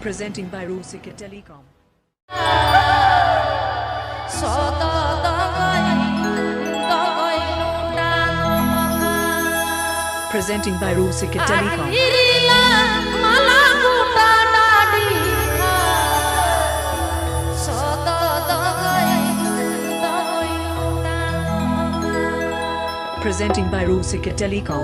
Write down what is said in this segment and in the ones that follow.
Presenting by Rusika Telecom. Presenting by Rusika Telecom. Presenting by Rusika Telecom.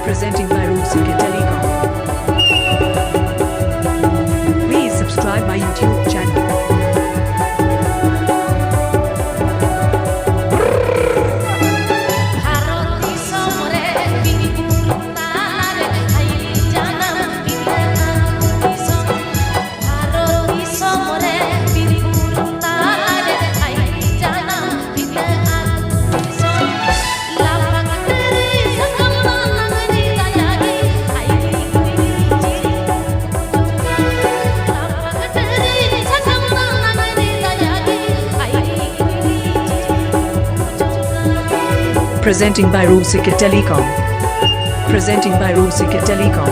Presenting by Rusika Telecom. Please subscribe my YouTube channel. Presenting by Rusika Telecom. Presenting by Rusika Telecom.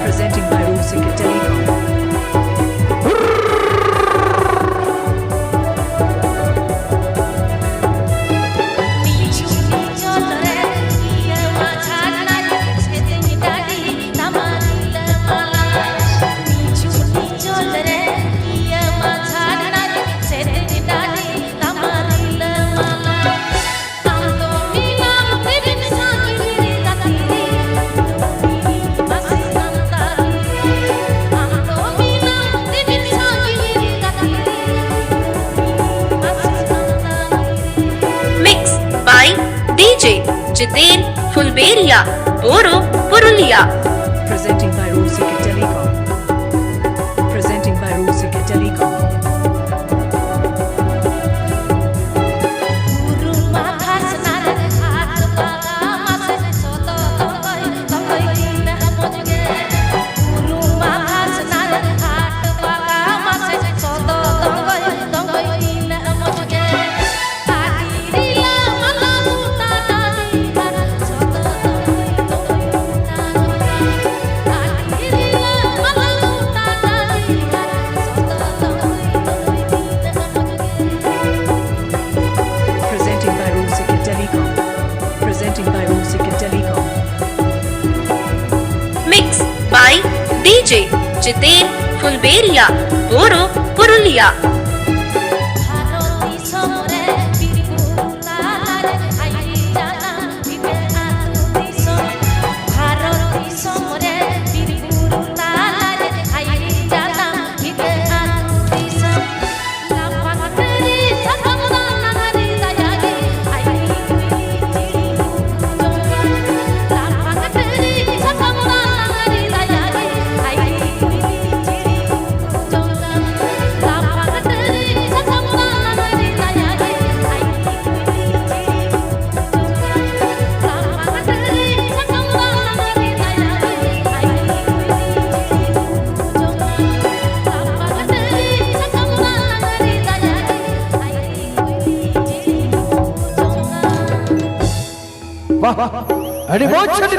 Presenting by Rusika Telecom. DJ Jiten Fulberia Buru Purulia. Presenting by Rusika Telecom. Presenting by Rusika Telecom. Presenting by Rusika Telecom. Mixed by DJ Jiten Fulberia Buru Purulia. वाह, अरे बहुत छोटी